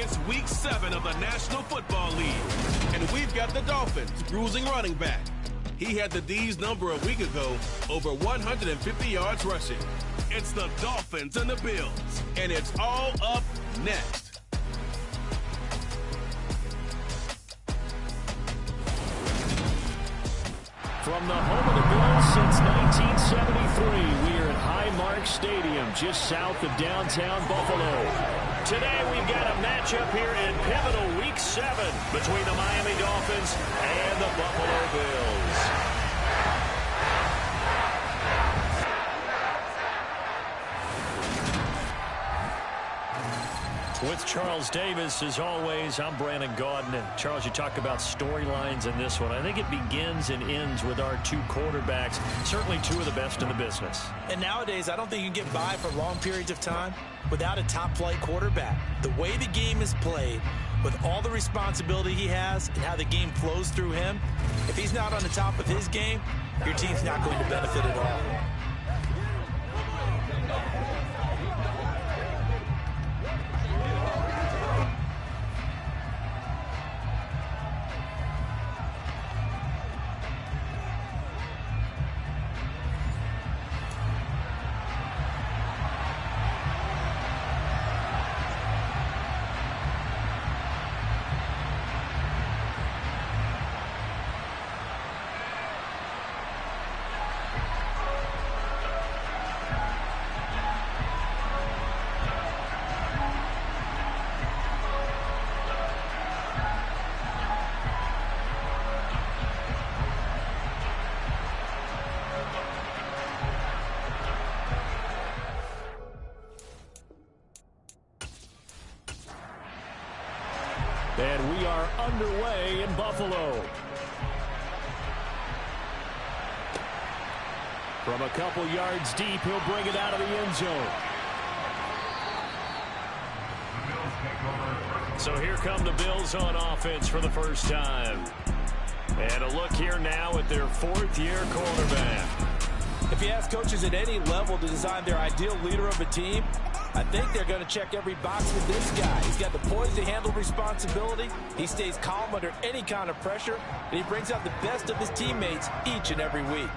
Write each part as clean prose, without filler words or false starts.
It's week 7 of the National Football League, and we've got the Dolphins bruising running back. He had the D's number a week ago, over 150 yards rushing. It's the Dolphins and the Bills, and it's all up next. From the home of the Bills since 1973, we are at Highmark Stadium, just south of downtown Buffalo. Today we've got a matchup here in pivotal Week 7 between the Miami Dolphins and the Buffalo Bills. With Charles Davis, as always, I'm Brandon Gaudin. And Charles, you talk about storylines in this one. I think it begins and ends with our two quarterbacks, certainly two of the best in the business. And nowadays, I don't think you can get by for long periods of time without a top-flight quarterback. The way the game is played, with all the responsibility he has and how the game flows through him, if he's not on the top of his game, your team's not going to benefit at all. And we are underway in Buffalo. From a couple yards deep, he'll bring it out of the end zone. So here come the Bills on offense for the first time. And a look here now at their fourth-year quarterback. If you ask coaches at any level to design their ideal leader of a team, I think they're going to check every box with this guy. He's got the poise to handle responsibility. He stays calm under any kind of pressure, and he brings out the best of his teammates each and every week.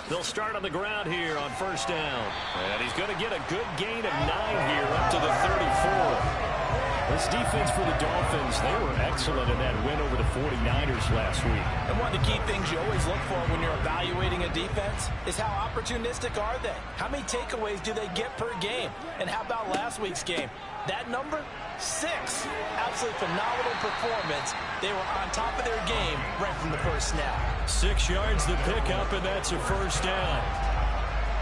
They'll start on the ground here on first down. And he's going to get a good gain of 9 here up to the 34. This defense for the Dolphins, they were excellent in that win over the 49ers last week. And one of the key things you always look for when you're evaluating a defense is how opportunistic are they? How many takeaways do they get per game? And how about last week's game? That number? 6. Absolutely phenomenal performance. They were on top of their game right from the first snap. 6 yards the pickup, and that's a first down.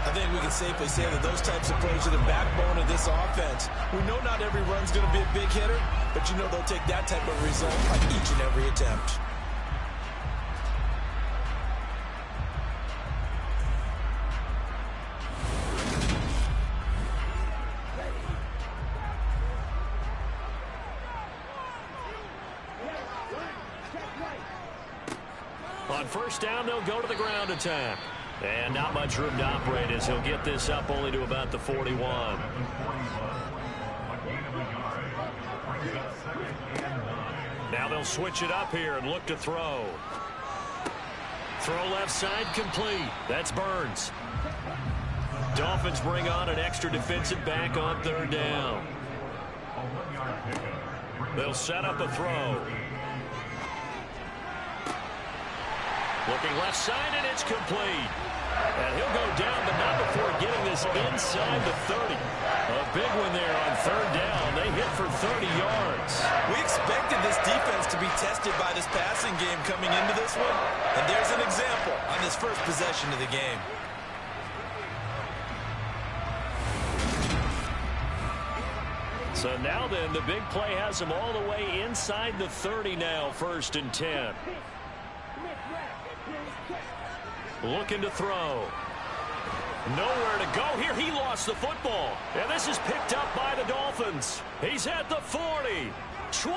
I think we can safely say that those types of plays are the backbone of this offense. We know not every run's going to be a big hitter, but you know they'll take that type of result on each and every attempt. On first down, they'll go to the ground attack. And not much room to operate as he'll get this up only to about the 41. Now they'll switch it up here and look to throw. Throw left side complete. That's Burns. Dolphins bring on an extra defensive back on third down. They'll set up a throw. Looking left side, and it's complete. And he'll go down, but not before getting this inside the 30. A big one there on third down. They hit for 30 yards. We expected this defense to be tested by this passing game coming into this one. And there's an example on this first possession of the game. So now then, the big play has them all the way inside the 30 now, 1st and 10. Looking to throw. Nowhere to go here. He lost the football. And this is picked up by the Dolphins. He's at the 40, 20,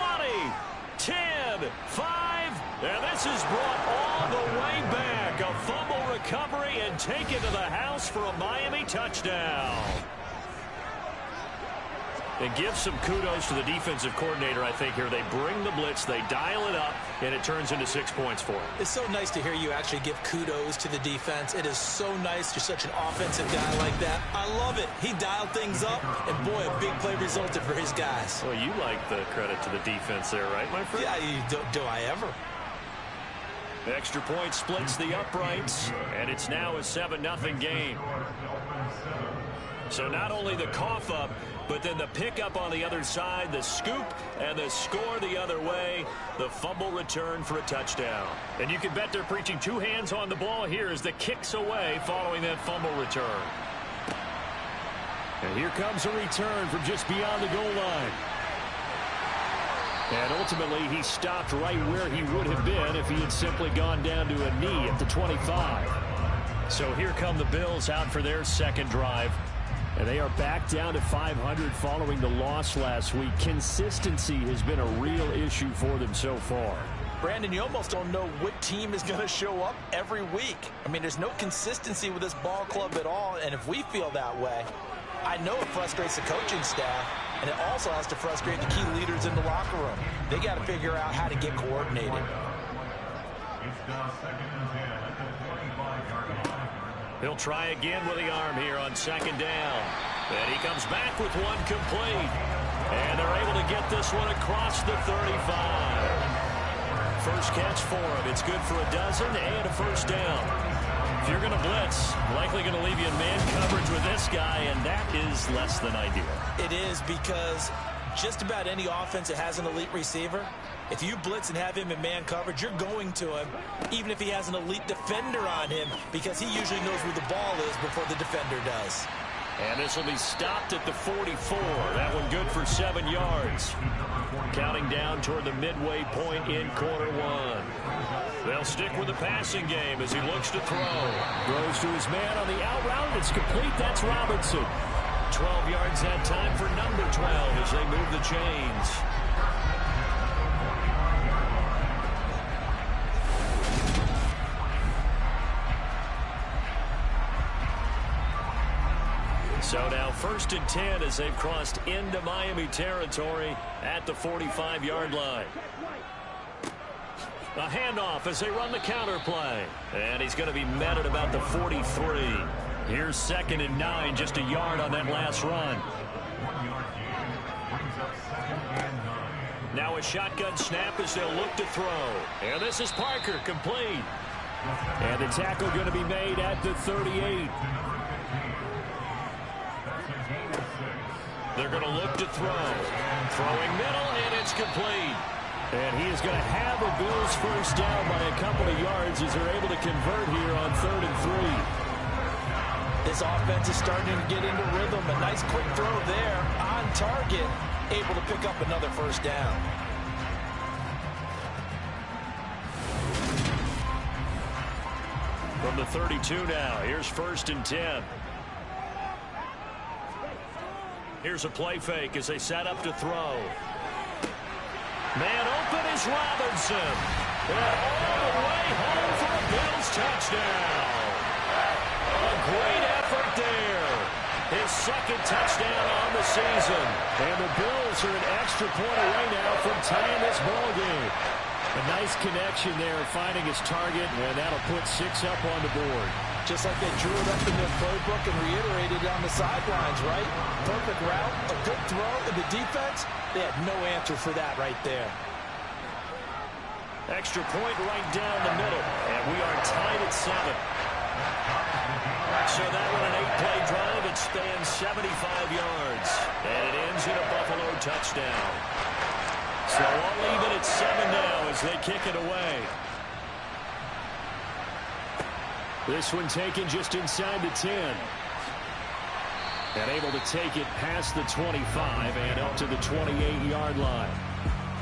10, 5, And this is brought all the way back. A fumble recovery and taken to the house for a Miami touchdown. And give some kudos to the defensive coordinator, I think, here. They bring the blitz, they dial it up, and it turns into 6 points for them. It's so nice to hear you actually give kudos to the defense. It is so nice. You're such an offensive guy like that. I love it. He dialed things up, and boy, a big play resulted for his guys. Well, you like the credit to the defense there, right, my friend? Yeah, do I ever? Extra point splits the uprights, and it's now a 7-0 game. So not only the cough up, but then the pickup on the other side, the scoop, and the score the other way, the fumble return for a touchdown. And you can bet they're preaching two hands on the ball here as the kicks away following that fumble return. And here comes a return from just beyond the goal line. And ultimately, he stopped right where he would have been if he had simply gone down to a knee at the 25. So here come the Bills out for their second drive. And they are back down to 500 following the loss last week. Consistency has been a real issue for them so far. Brandon, you almost don't know what team is going to show up every week. I mean, there's no consistency with this ball club at all. And if we feel that way, I know it frustrates the coaching staff. And it also has to frustrate the key leaders in the locker room. They got to figure out how to get coordinated. He'll try again with the arm here on second down. And he comes back with one complete. And they're able to get this one across the 35. First catch for him. It's good for a dozen and a first down. If you're going to blitz, likely going to leave you in man coverage with this guy, and that is less than ideal. It is, because just about any offense that has an elite receiver, if you blitz and have him in man coverage, you're going to him, even if he has an elite defender on him, because he usually knows where the ball is before the defender does. And this will be stopped at the 44. That one good for 7 yards. Counting down toward the midway point in quarter one. They'll stick with the passing game as he looks to throw. Throws to his man on the out route. It's complete. That's Robinson. 12 yards that time for number 12 as they move the chains. So now 1st and 10 as they've crossed into Miami territory at the 45-yard line. A handoff as they run the counter play. And he's going to be met at about the 43. Here's 2nd and 9, just a yard on that last run. Now a shotgun snap as they'll look to throw. And this is Parker, complete. And the tackle going to be made at the 38. They're going to look to throw. Throwing middle, and it's complete. And he is going to have a Bills first down by a couple of yards as they're able to convert here on 3rd and 3. This offense is starting to get into rhythm. A nice quick throw there on target, able to pick up another first down. From the 32 now, here's 1st and 10. Here's a play fake as they set up to throw. Man open is Robinson. And all the way home for a Bills touchdown. A great effort there. His 2nd touchdown on the season. And the Bills are an extra point away now from tying this ball game. A nice connection there, finding his target, and that'll put 6 up on the board. Just like they drew it up in their playbook and reiterated on the sidelines, right? Perfect route, a good throw, and the defense, they had no answer for that right there. Extra point right down the middle, and we are tied at 7. So that one an 8-play drive. It spans 75 yards, and it ends in a Buffalo touchdown. So all even at 7 now as they kick it away. This one taken just inside the 10. And able to take it past the 25 and up to the 28-yard line.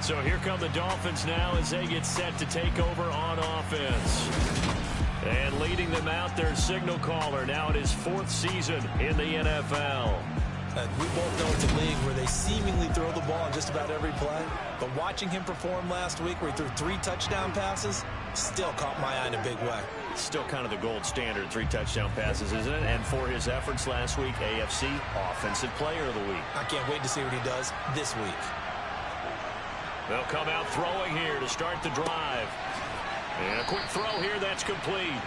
So here come the Dolphins now as they get set to take over on offense. And leading them out, their signal caller now in his 4th season in the NFL. We both know it's a league where they seemingly throw the ball on just about every play. But watching him perform last week where he threw 3 touchdown passes still caught my eye in a big way. Still kind of the gold standard, 3 touchdown passes, isn't it? And for his efforts last week, AFC Offensive Player of the Week. I can't wait to see what he does this week. They'll come out throwing here to start the drive. And a quick throw here, that's complete.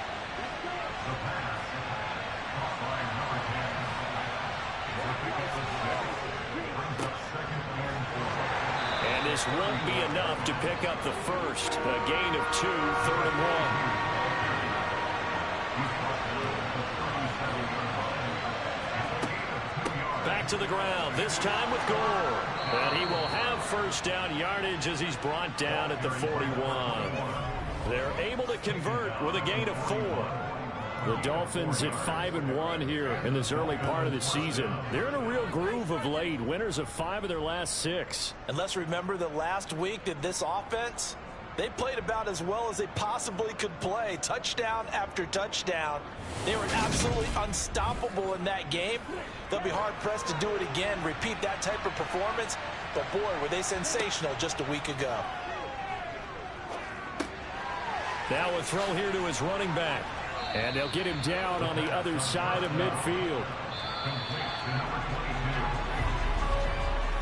And this won't be enough to pick up the first. A gain of 2, 3rd and 1. Back to the ground, this time with Gore. And he will have first down yardage as he's brought down at the 41. They're able to convert with a gain of 4. The Dolphins at 5-1 here in this early part of the season. They're in a real groove of late. Winners of 5 of their last 6. And let's remember that last week that this offense, they played about as well as they possibly could play. Touchdown after touchdown. They were absolutely unstoppable in that game. They'll be hard-pressed to do it again, repeat that type of performance. But, boy, were they sensational just a week ago. Now a throw here to his running back. And they'll get him down on the other side of midfield.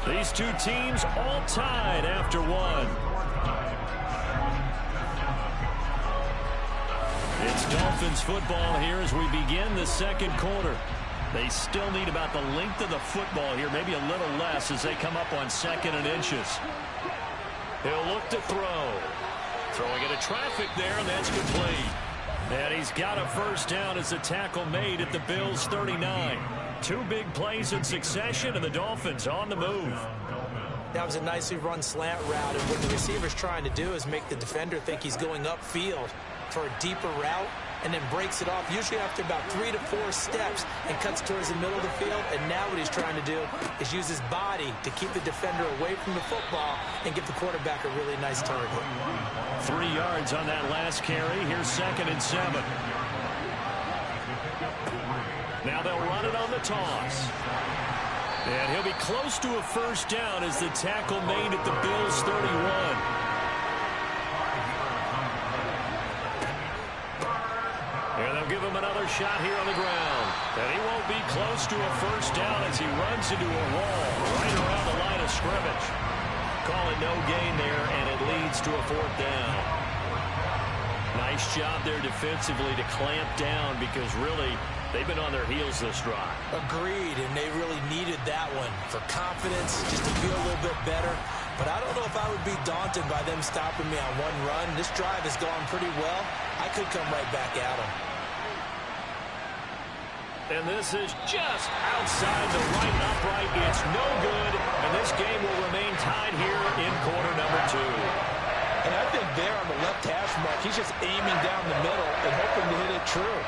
These two teams all tied after 1. It's Dolphins football here as we begin the second quarter. They still need about the length of the football here, maybe a little less as they come up on 2nd and inches. He'll look to throw. Throwing into traffic there, and that's complete. And he's got a first down as the tackle made at the Bills' 39. 2 big plays in succession, and the Dolphins on the move. That was a nicely run slant route, and what the receiver's trying to do is make the defender think he's going upfield for a deeper route, and then breaks it off, usually after about 3 to 4 steps, and cuts towards the middle of the field. And now what he's trying to do is use his body to keep the defender away from the football and give the quarterback a really nice target. 3 yards on that last carry. Here's 2nd and 7. Now they'll run it on the toss. And he'll be close to a first down as the tackle made at the Bills' 31. And they'll give him another shot here on the ground. And he won't be close to a first down as he runs into a wall right around the line of scrimmage. Call it no gain there, and it leads to a 4th down. Nice job there defensively to clamp down because really they've been on their heels this drive. Agreed, and they really needed that one for confidence, just to feel a little bit better. But I don't know if I would be daunted by them stopping me on one run. This drive has gone pretty well. I could come right back at them. And this is just outside the right upright. It's no good, and this game will remain tied here in quarter number 2. And I think there on the left hash mark, he's just aiming down the middle and hoping to hit it true.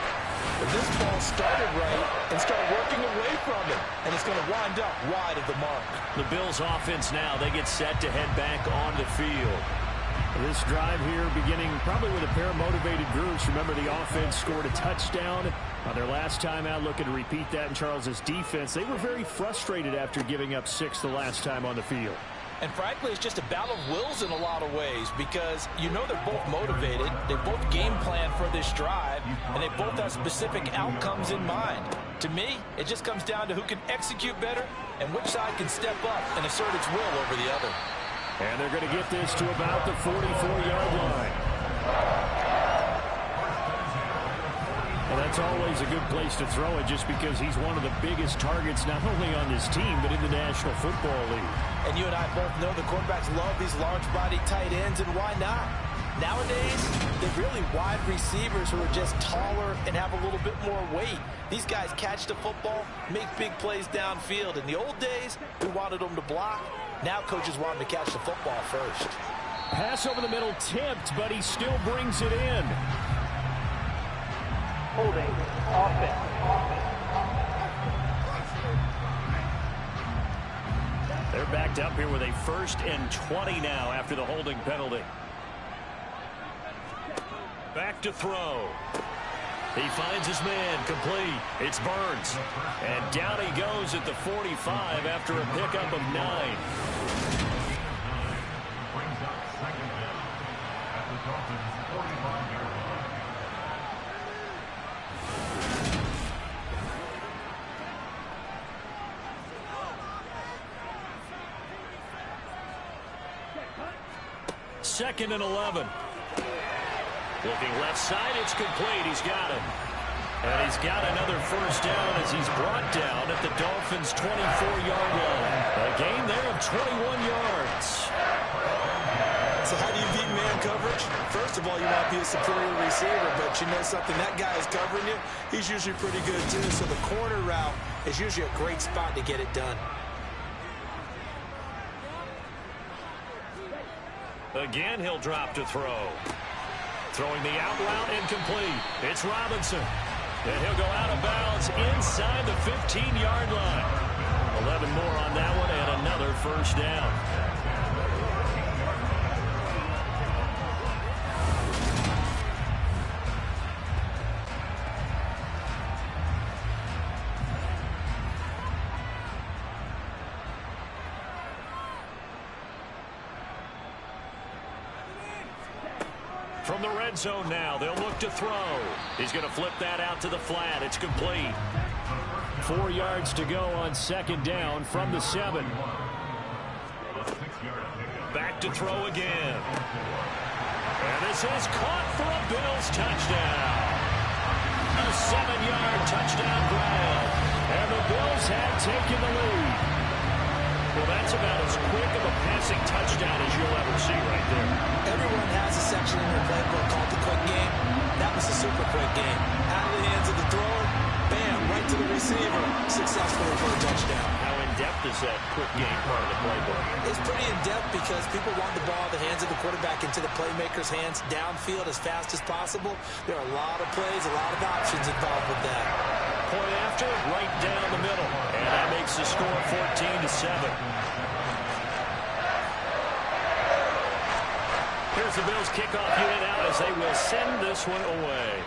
But this ball started right and started working away from him, and it's going to wind up wide of the mark. The Bills offense now, they get set to head back on the field. This drive here beginning probably with a pair of motivated groups. Remember, the offense scored a touchdown on their last time out, looking to repeat that in Charles's defense. They were very frustrated after giving up 6 the last time on the field. And frankly, it's just a battle of wills in a lot of ways because you know they're both motivated, they both game plan for this drive, and they both have specific outcomes in mind. To me, it just comes down to who can execute better and which side can step up and assert its will over the other. And they're going to get this to about the 44-yard line. Well, that's always a good place to throw it just because he's one of the biggest targets not only on this team but in the National Football League. And you and I both know the quarterbacks love these large-bodied tight ends, and why not? Nowadays, they're really wide receivers who are just taller and have a little bit more weight. These guys catch the football, make big plays downfield. In the old days, we wanted them to block. Now coaches want them to catch the football first. Pass over the middle tipped, but he still brings it in. Holding offense. They're backed up here with a 1st and 20 now after the holding penalty. Back to throw. He finds his man, complete. It's Burns. And down he goes at the 45 after a pickup of 9. Brings up second down at the Dolphins' 45-yard line. Second and 11. Looking left side, it's complete. He's got it. And he's got another first down as he's brought down at the Dolphins' 24-yard line. A gain there of 21 yards. So how do you beat man coverage? First of all, you want to be a superior receiver, but you know something, that guy is covering you. He's usually pretty good too, so the corner route is usually a great spot to get it done. Again, he'll drop to throw. Throwing the out route incomplete. It's Robinson. And he'll go out of bounds inside the 15-yard line. 11 more on that one and another first down. From the red zone now, they'll look to throw. He's going to flip that out to the flat. It's complete. 4 yards to go on second down from the 7. Back to throw again. And this is caught for a Bills touchdown. A 7-yard touchdown grab. And the Bills have taken the lead. Well, that's about as quick of a passing touchdown as you'll ever see right there. Everyone has a section in their playbook called the quick game. That was a super quick game. Out of the hands of the thrower, bam, right to the receiver. Successfully for a touchdown. How in-depth is that quick game part of the playbook? It's pretty in-depth because people want the ball in the hands of the quarterback into the playmaker's hands downfield as fast as possible. There are a lot of plays, a lot of options involved with that. Point after, right down the middle. And that makes the score 14-7. Here's the Bills kickoff unit out as they will send this one away.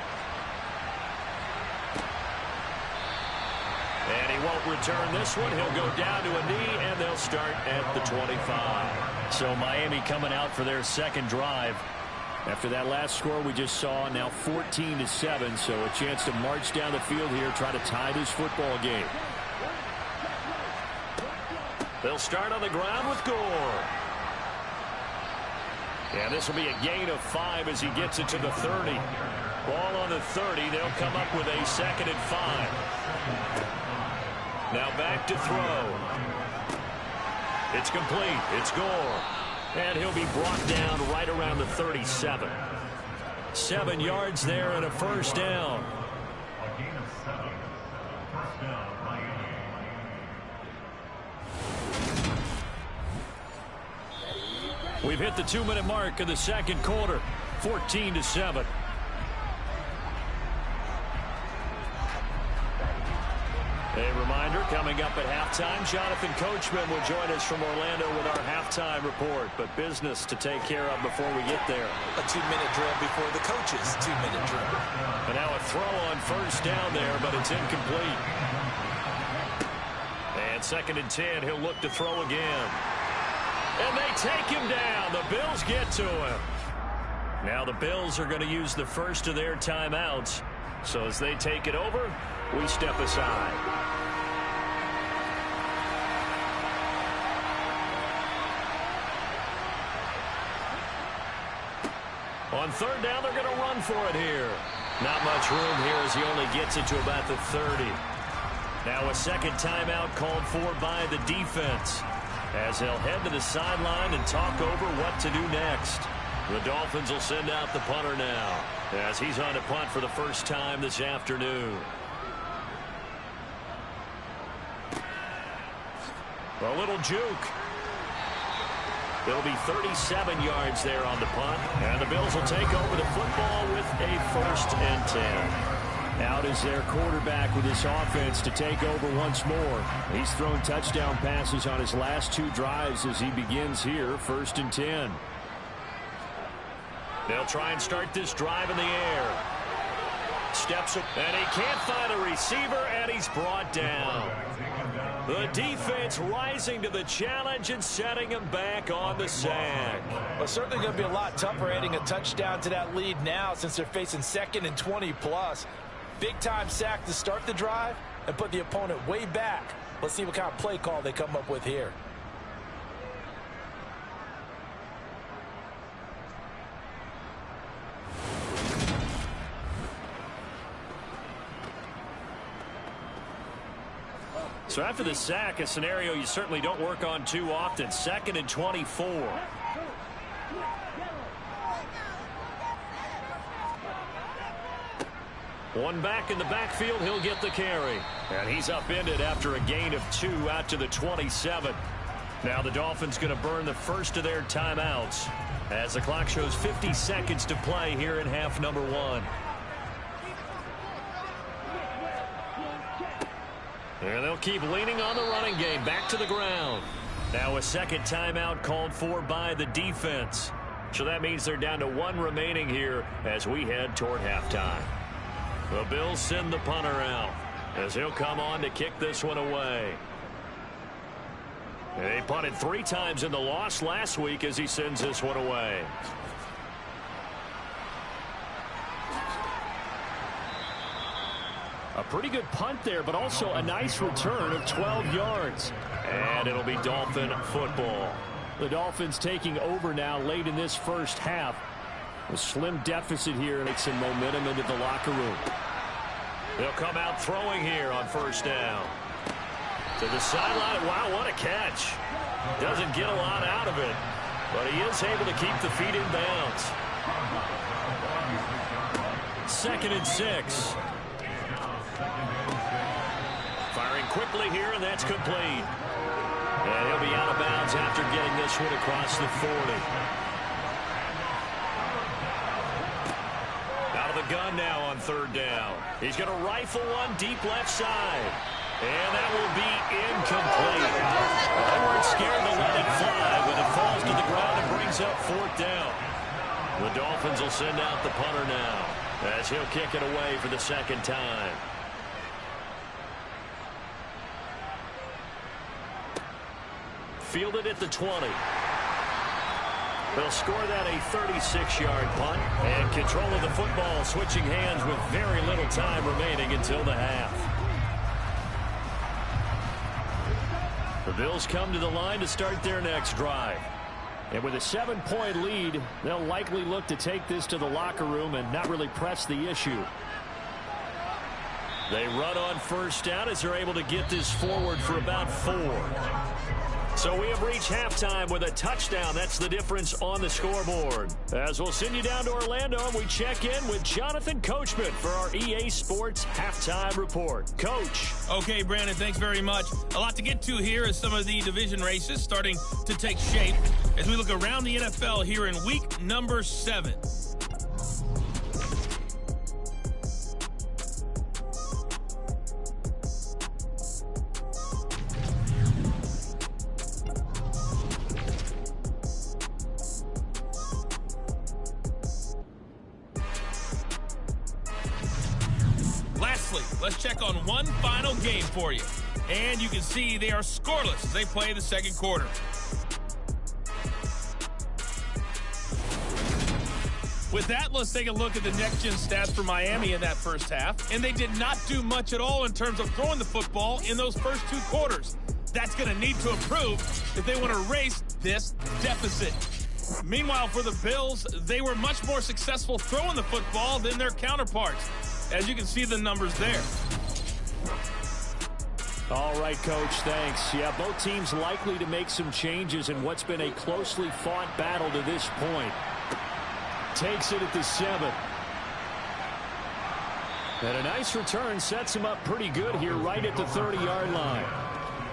And he won't return this one. He'll go down to a knee, and they'll start at the 25. So Miami coming out for their second drive. After that last score we just saw, now 14-7, so a chance to march down the field here, try to tie this football game. They'll start on the ground with Gore. And this will be a gain of 5 as he gets it to the 30. Ball on the 30. They'll come up with a 2nd and 5. Now back to throw. It's complete. It's Gore. And he'll be brought down right around the 37. 7 yards there and a first down. A gain of 7. First down, Miami. We've hit the 2-minute mark of the second quarter. 14-7. A reminder, coming up at halftime, Jonathan Coachman will join us from Orlando with our halftime report. But business to take care of before we get there. A 2-minute drill before the coach's 2-minute drill. And now a throw on first down there, but it's incomplete. And 2nd and 10, he'll look to throw again. And they take him down. The Bills get to him. Now the Bills are going to use the first of their timeouts. So as they take it over, we step aside. On third down, they're going to run for it here. Not much room here as he only gets it to about the 30. Now a second timeout called for by the defense, as they'll head to the sideline and talk over what to do next. The Dolphins will send out the punter now, as he's on to punt for the first time this afternoon. A little juke. It'll be 37 yards there on the punt, and the Bills will take over the football with a 1st and 10. Out is their quarterback with his offense to take over once more. He's thrown touchdown passes on his last 2 drives as he begins here, 1st and 10. They'll try and start this drive in the air. Steps up, and he can't find a receiver, and he's brought down. The defense rising to the challenge and setting him back on the sack. Well, certainly going to be a lot tougher adding a touchdown to that lead now since they're facing 2nd and 20+. Big-time sack to start the drive and put the opponent way back. Let's see what kind of play call they come up with here. So after the sack, a scenario you certainly don't work on too often. 2nd and 24. One back in the backfield, he'll get the carry. And he's upended after a gain of 2 out to the 27. Now the Dolphins going to burn the first of their timeouts as the clock shows 50 seconds to play here in half number 1. And they'll keep leaning on the running game. Back to the ground. Now a second timeout called for by the defense. So that means they're down to 1 remaining here as we head toward halftime. The Bills send the punter out as he'll come on to kick this one away. And they punted 3 times in the loss last week as he sends this one away. A pretty good punt there, but also a nice return of 12 yards. And it'll be Dolphin football. The Dolphins taking over now late in this first half. A slim deficit here and some momentum into the locker room. They'll come out throwing here on first down. To the sideline. Wow, what a catch. Doesn't get a lot out of it, but he is able to keep the feet in bounds. 2nd and 6. Firing quickly here, and that's complete. And he'll be out of bounds after getting this one across the 40. Out of the gun now on 3rd down. He's going to rifle one deep left side. And that will be incomplete. They weren't scared to let it fly when it falls to the ground and brings up 4th down. The Dolphins will send out the punter now as he'll kick it away for the 2nd time. Fielded at the 20. They'll score that a 36-yard punt. And control of the football switching hands with very little time remaining until the half. The Bills come to the line to start their next drive. And with a 7-point lead, they'll likely look to take this to the locker room and not really press the issue. They run on first down as they're able to get this forward for about 4. So we have reached halftime with a touchdown. That's the difference on the scoreboard. As we'll send you down to Orlando, and we check in with Jonathan Coachman for our EA Sports Halftime Report. Coach. Okay, Brandon, thanks very much. A lot to get to here as some of the division races starting to take shape as we look around the NFL here in week number 7. Let's check on one final game for you. And you can see they are scoreless as they play the 2nd quarter. With that, let's take a look at the next-gen stats for Miami in that first half. And they did not do much at all in terms of throwing the football in those first 2 quarters. That's going to need to improve if they want to erase this deficit. Meanwhile, for the Bills, they were much more successful throwing the football than their counterparts. As you can see the numbers there. All right, Coach, thanks. Yeah, both teams likely to make some changes in what's been a closely fought battle to this point. Takes it at the 7. And a nice return sets him up pretty good here right at the 30-yard line.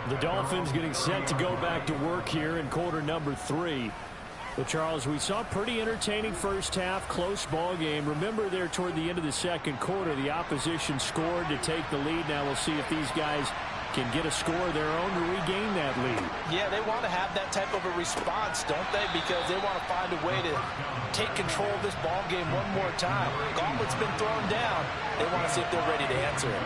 The Dolphins getting set to go back to work here in quarter number 3. But, Charles, we saw a pretty entertaining first half, close ball game. Remember there toward the end of the 2nd quarter, the opposition scored to take the lead. Now we'll see if these guys can get a score of their own to regain that lead. Yeah, they want to have that type of a response, don't they? Because they want to find a way to take control of this ball game one more time. Gauntlet's been thrown down. They want to see if they're ready to answer it.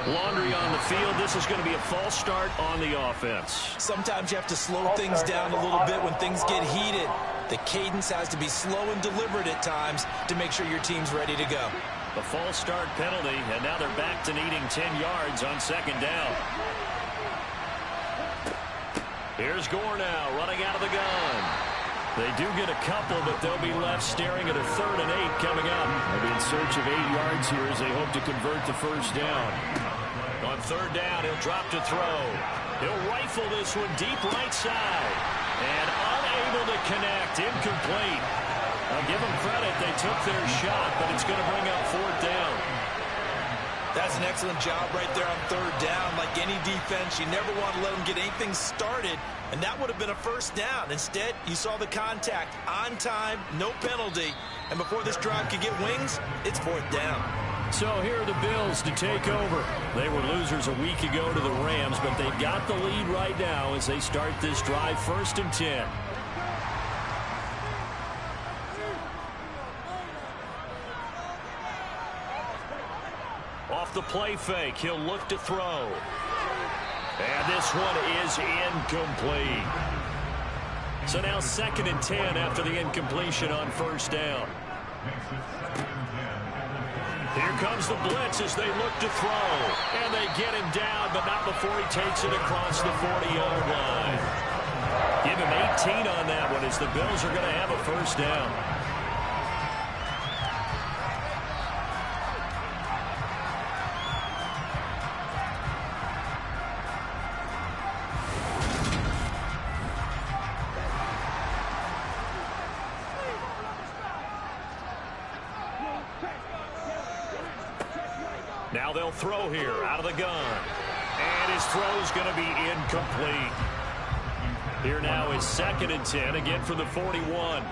Laundry on the field. This is going to be a false start on the offense. Sometimes you have to slow things down a little bit when things get heated. The cadence has to be slow and deliberate at times to make sure your team's ready to go. A false start penalty, and now they're back to needing 10 yards on second down. Here's Gore now, running out of the gun. They do get a couple, but they'll be left staring at a 3rd and 8 coming up. They'll be in search of 8 yards here as they hope to convert the first down. On 3rd down, he'll drop to throw. He'll rifle this one deep right side. And unable to connect, incomplete. I'll give them credit, they took their shot, but it's going to bring up 4th down. That's an excellent job right there on 3rd down. Like any defense, you never want to let them get anything started, and that would have been a first down. Instead, you saw the contact on time, no penalty, and before this drive could get wings, it's 4th down. So here are the Bills to take over. They were losers a week ago to the Rams, but they've got the lead right now as they start this drive 1st and 10. Off the play fake, he'll look to throw. And this one is incomplete. So now 2nd and 10 after the incompletion on 1st down. Here comes the blitz as they look to throw. And they get him down, but not before he takes it across the 40-yard line. Give him 18 on that one as the Bills are going to have a first down. Now they'll throw here out of the gun. And his throw is going to be incomplete. Here now is 2nd and 10, again from the 41.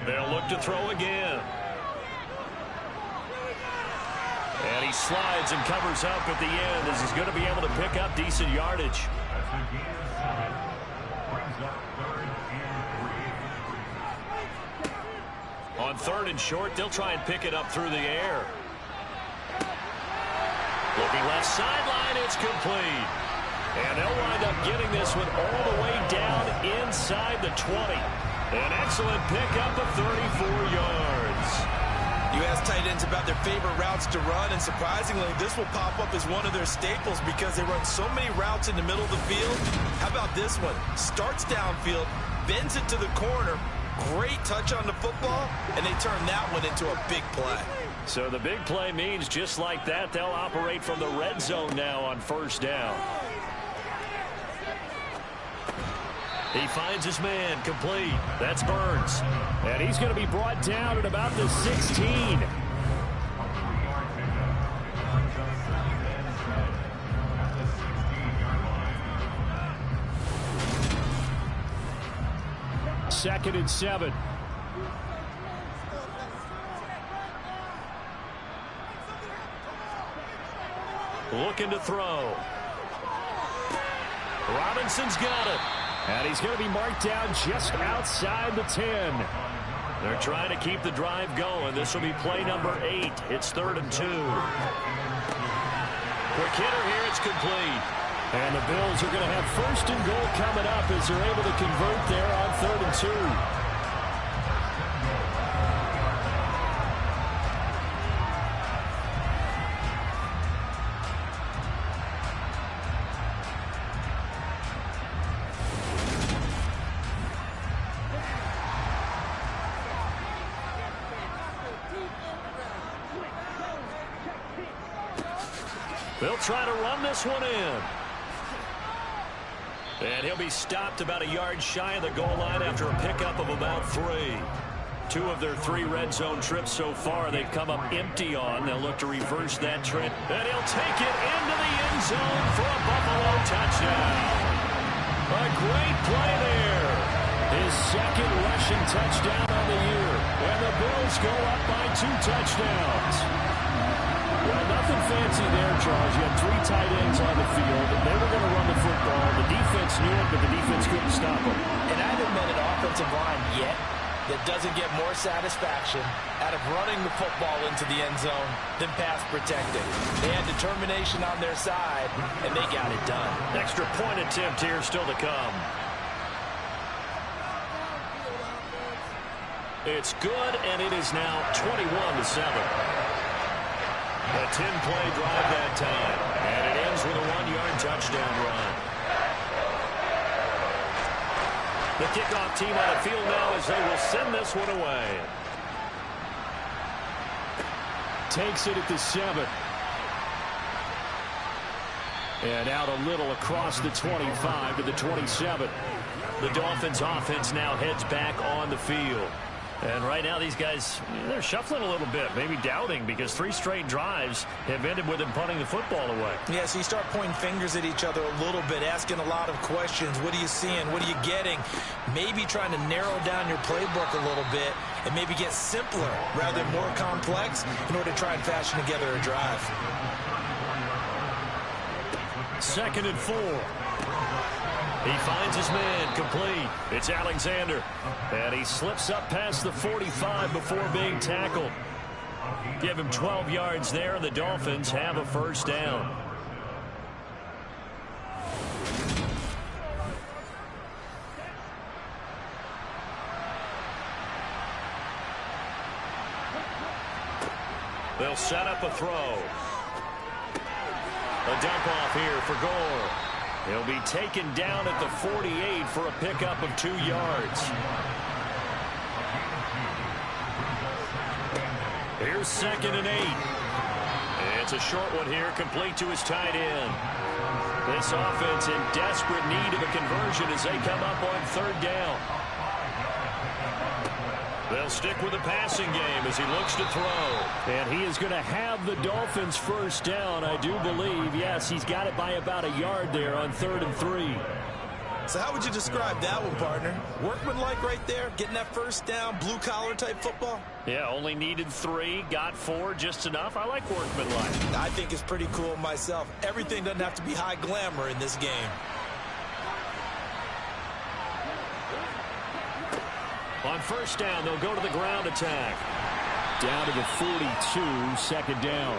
They'll look to throw again. And he slides and covers up at the end as he's going to be able to pick up decent yardage. On 3rd and short, they'll try and pick it up through the air. Looking left sideline, it's complete. And they'll wind up getting this one all the way down inside the 20. An excellent pickup of 34 yards. You ask tight ends about their favorite routes to run, and surprisingly, this will pop up as one of their staples because they run so many routes in the middle of the field. How about this one? Starts downfield, bends it to the corner, great touch on the football, and they turn that one into a big play. So the big play means just like that, they'll operate from the red zone now on 1st down. He finds his man, complete. That's Burns. And he's going to be brought down at about the 16. Second and 7. Looking to throw. Robinson's got it. And he's going to be marked down just outside the 10. They're trying to keep the drive going. This will be play number 8. It's 3rd and 2. Quick hitter here. It's complete. And the Bills are going to have 1st and goal coming up as they're able to convert there on 3rd and 2. They'll try to run this one in. And he'll be stopped about a yard shy of the goal line after a pickup of about 3. 2 of their 3 red zone trips so far they've come up empty on. They'll look to reverse that trend. And he'll take it into the end zone for a Buffalo touchdown. A great play there. His 2nd rushing touchdown on the year. And the Bills go up by 2 touchdowns. Well, nothing fancy there, Charles. You had 3 tight ends on the field. They were going to run the football. The defense knew it, but the defense couldn't stop them. And I haven't met an offensive line yet that doesn't get more satisfaction out of running the football into the end zone than pass protecting. They had determination on their side, and they got it done. Extra point attempt here still to come. It's good, and it is now 21-7. A 10-play drive that time, and it ends with a 1-yard touchdown run. The kickoff team on the field now as they will send this one away. Takes it at the 7. And out a little across the 25 to the 27. The Dolphins offense now heads back on the field. And right now these guys, they're shuffling a little bit, maybe doubting, because 3 straight drives have ended with them punting the football away. Yeah, so you start pointing fingers at each other a little bit, asking a lot of questions. What are you seeing? What are you getting? Maybe trying to narrow down your playbook a little bit and maybe get simpler rather than more complex in order to try and fashion together a drive. 2nd and 4. He finds his man, complete. It's Alexander. And he slips up past the 45 before being tackled. Give him 12 yards there. The Dolphins have a first down. They'll set up a throw. A dump off here for Gore. He'll be taken down at the 48 for a pickup of 2 yards. Here's 2nd and 8. It's a short one here, complete to his tight end. This offense in desperate need of a conversion as they come up on 3rd down. They'll stick with the passing game as he looks to throw. And he is going to have the Dolphins first down, I do believe. Yes, he's got it by about a yard there on 3rd and 3. So how would you describe that one, partner? Workmanlike right there, getting that first down, blue-collar type football? Yeah, only needed 3, got 4, just enough. I like workmanlike. I think it's pretty cool myself. Everything doesn't have to be high glamour in this game. On first down, they'll go to the ground attack. Down to the 42, 2nd down.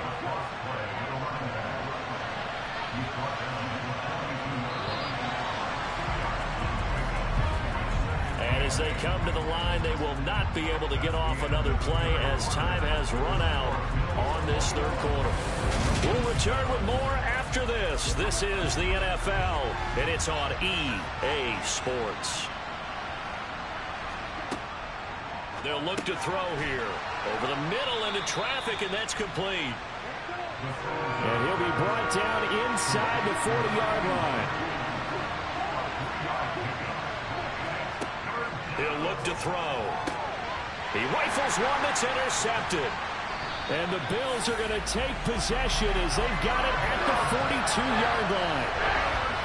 And as they come to the line, they will not be able to get off another play as time has run out on this 3rd quarter. We'll return with more after this. This is the NFL, and it's on EA Sports. They'll look to throw here. Over the middle into traffic, and that's complete. And he'll be brought down inside the 40-yard line. He'll look to throw. He rifles one that's intercepted. And the Bills are going to take possession as they've got it at the 42-yard line.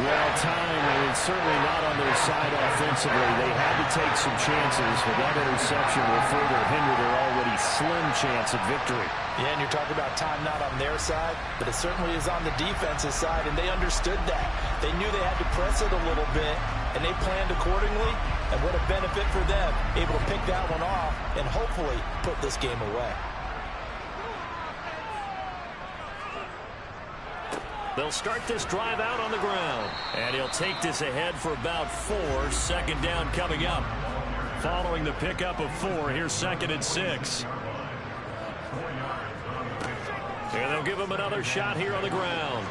Well, time is certainly not on their side offensively. They had to take some chances, but that interception will further hinder their already slim chance at victory. Yeah, and you're talking about time not on their side, but it certainly is on the defense's side, and they understood that. They knew they had to press it a little bit, and they planned accordingly, and what a benefit for them, able to pick that one off and hopefully put this game away. They'll start this drive out on the ground. And he'll take this ahead for about 4. 2nd down coming up. Following the pickup of 4, here's 2nd and 6. And they'll give him another shot here on the ground.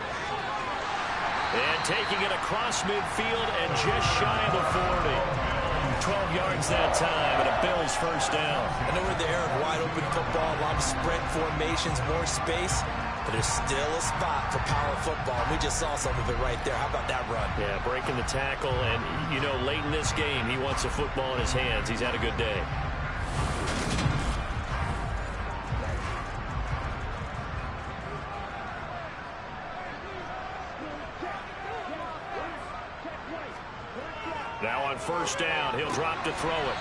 And taking it across midfield and just shy of the 40. 12 yards that time, and a Bills first down. I know we're in the era of wide open football, a lot of spread formations, more space. But there's still a spot for power football. We just saw some of it right there. How about that run? Yeah, breaking the tackle. And, you know, late in this game, he wants the football in his hands. He's had a good day. Now on first down, he'll drop to throw it.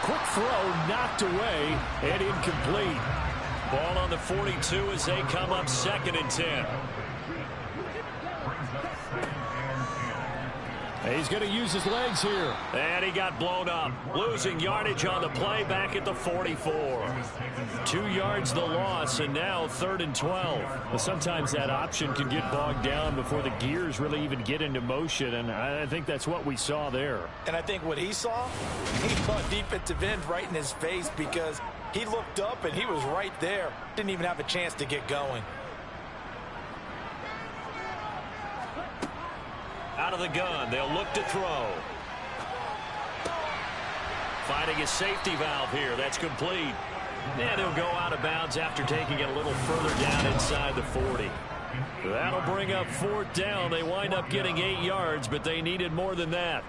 Quick throw knocked away and incomplete. Ball on the 42 as they come up 2nd and 10. He's going to use his legs here. And he got blown up. Losing yardage on the play back at the 44. 2 yards the loss, and now 3rd and 12. Well, sometimes that option can get bogged down before the gears really even get into motion, and I think that's what we saw there. And I think what he saw defensive end right in his face, because he looked up and he was right there. Didn't even have a chance to get going. Out of the gun, they'll look to throw. Finding his safety valve here. That's complete. And he'll go out of bounds after taking it a little further down inside the 40. That'll bring up 4th down. They wind up getting 8 yards, but they needed more than that.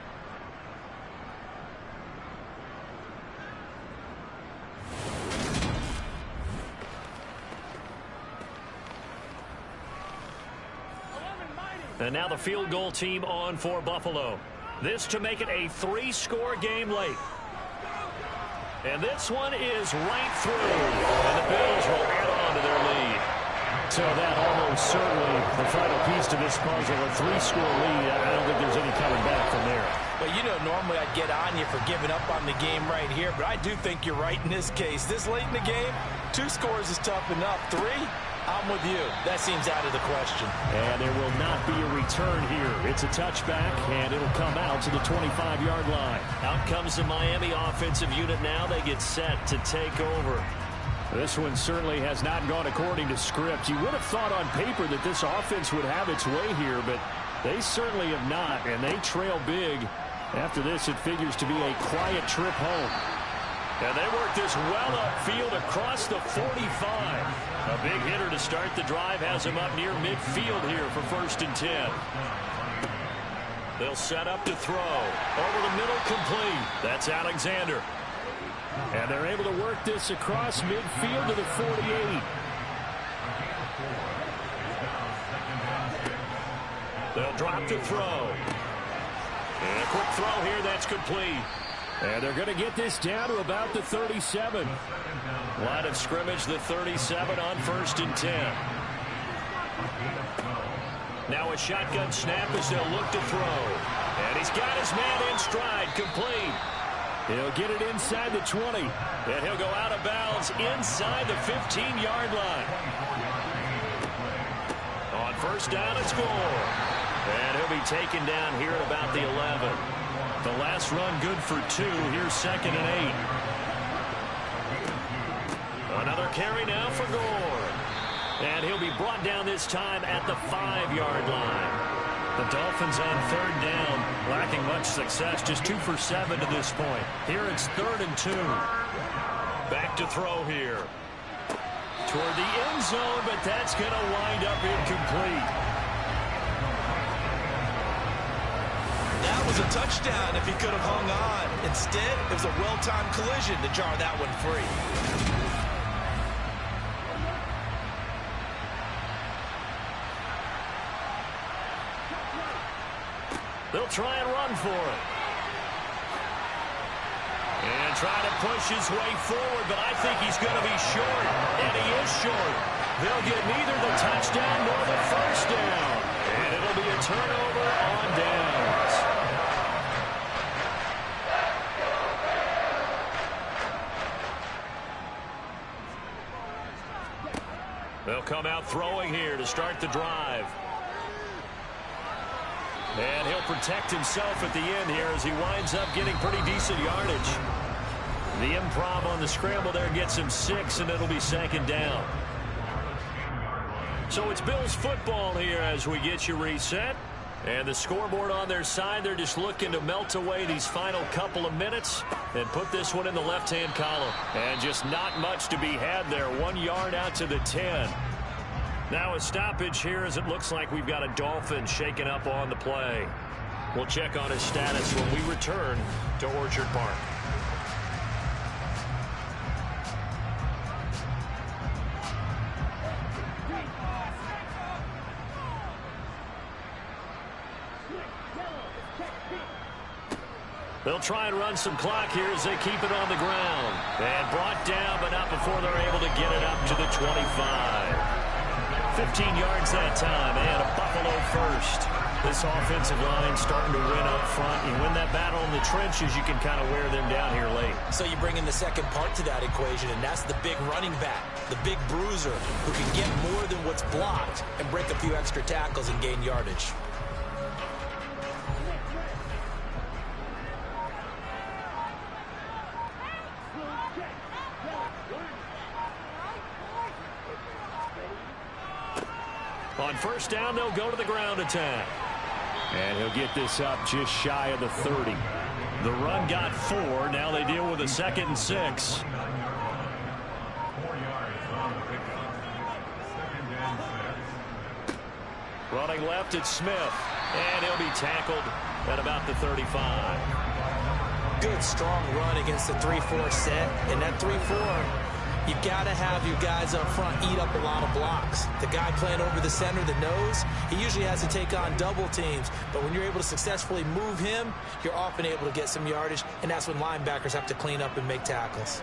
And now the field goal team on for Buffalo. This to make it a 3-score game late. And this one is right through. And the Bills will add on to their lead. So that almost certainly the final piece to this puzzle, a 3-score lead. I don't think there's any coming back from there. Well, you know, normally I'd get on you for giving up on the game right here, but I do think you're right in this case. This late in the game, 2 scores is tough enough. 3? I'm with you. That seems out of the question. And there will not be a return here. It's a touchback, and it'll come out to the 25-yard line. Out comes the Miami offensive unit now. They get set to take over. This one certainly has not gone according to script. You would have thought on paper that this offense would have its way here, but they certainly have not, and they trail big. After this, it figures to be a quiet trip home. And they work this well upfield across the 45. A big hitter to start the drive has him up near midfield here for 1st and 10. They'll set up to throw. Over the middle, complete. That's Alexander. And they're able to work this across midfield to the 48. They'll drop to throw. And a quick throw here, that's complete. And they're going to get this down to about the 37. Line of scrimmage, the 37 on 1st and 10. Now a shotgun snap as they'll look to throw. And he's got his man in stride, complete. He'll get it inside the 20. And he'll go out of bounds inside the 15-yard line. On 1st down and score. And he'll be taken down here at about the 11. The last run good for 2. Here's 2nd and 8. Another carry now for Gore. And he'll be brought down this time at the 5-yard line. The Dolphins on 3rd down, lacking much success, just 2 for 7 to this point. Here it's 3rd and 2. Back to throw here. Toward the end zone, but that's going to wind up incomplete. That was a touchdown if he could have hung on. Instead, it was a well-timed collision to jar that one free. They'll try and run for it. And try to push his way forward, but I think he's going to be short. And he is short. They'll get neither the touchdown nor the 1st down. And it'll be a turnover on downs. They'll come out throwing here to start the drive. And he'll protect himself at the end here as he winds up getting pretty decent yardage. The improv on the scramble there gets him 6, and it'll be 2nd down. So it's Bills football here as we get you reset. And the scoreboard on their side, they're just looking to melt away these final couple of minutes and put this one in the left-hand column. And just not much to be had there. 1 yard out to the 10. Now a stoppage here as it looks like we've got a Dolphin shaken up on the play. We'll check on his status when we return to Orchard Park. They'll try and run some clock here as they keep it on the ground. And brought down, but not before they're able to get it up to the 25. 15 yards that time, and a Buffalo first. This offensive line starting to win up front. You win that battle in the trenches, you can kind of wear them down here late. So you bring in the second part to that equation, and that's the big running back, the big bruiser, who can get more than what's blocked and break a few extra tackles and gain yardage. On first down, they'll go to the ground attack. And he'll get this up just shy of the 30. The run got 4. Now they deal with a 2nd and 6. 4 yards on the pickup. 2nd and 6. Running left, it's Smith. And he'll be tackled at about the 35. Good, strong run against the 3-4 set. And that 3-4, you've got to have your guys up front eat up a lot of blocks. The guy playing over the center, the nose, he usually has to take on double teams. But when you're able to successfully move him, you're often able to get some yardage, and that's when linebackers have to clean up and make tackles.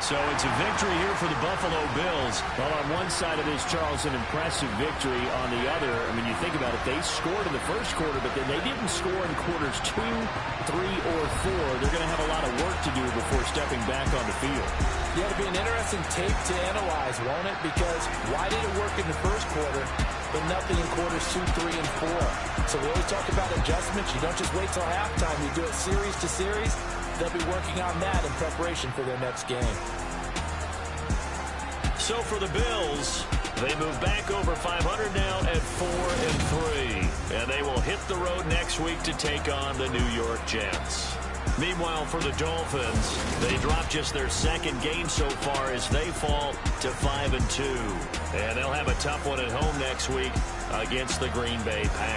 So it's a victory here for the Buffalo Bills. Well, on one side of this, Charles, an impressive victory. On the other, I mean, you think about it, they scored in the first quarter, but then they didn't score in quarters 2, 3, or 4. They're going to have a lot of work to do before stepping back on the field. Yeah, it'll be an interesting tape to analyze, won't it? Because why did it work in the first quarter, but nothing in quarters 2, 3, and 4? So we always talk about adjustments. You don't just wait till halftime. You do it series to series. They'll be working on that in preparation for their next game. So for the Bills, they move back over 500 now at 4-3. And they will hit the road next week to take on the New York Jets. Meanwhile, for the Dolphins, they drop just their 2nd game so far as they fall to 5-2. And they'll have a tough one at home next week against the Green Bay Packers.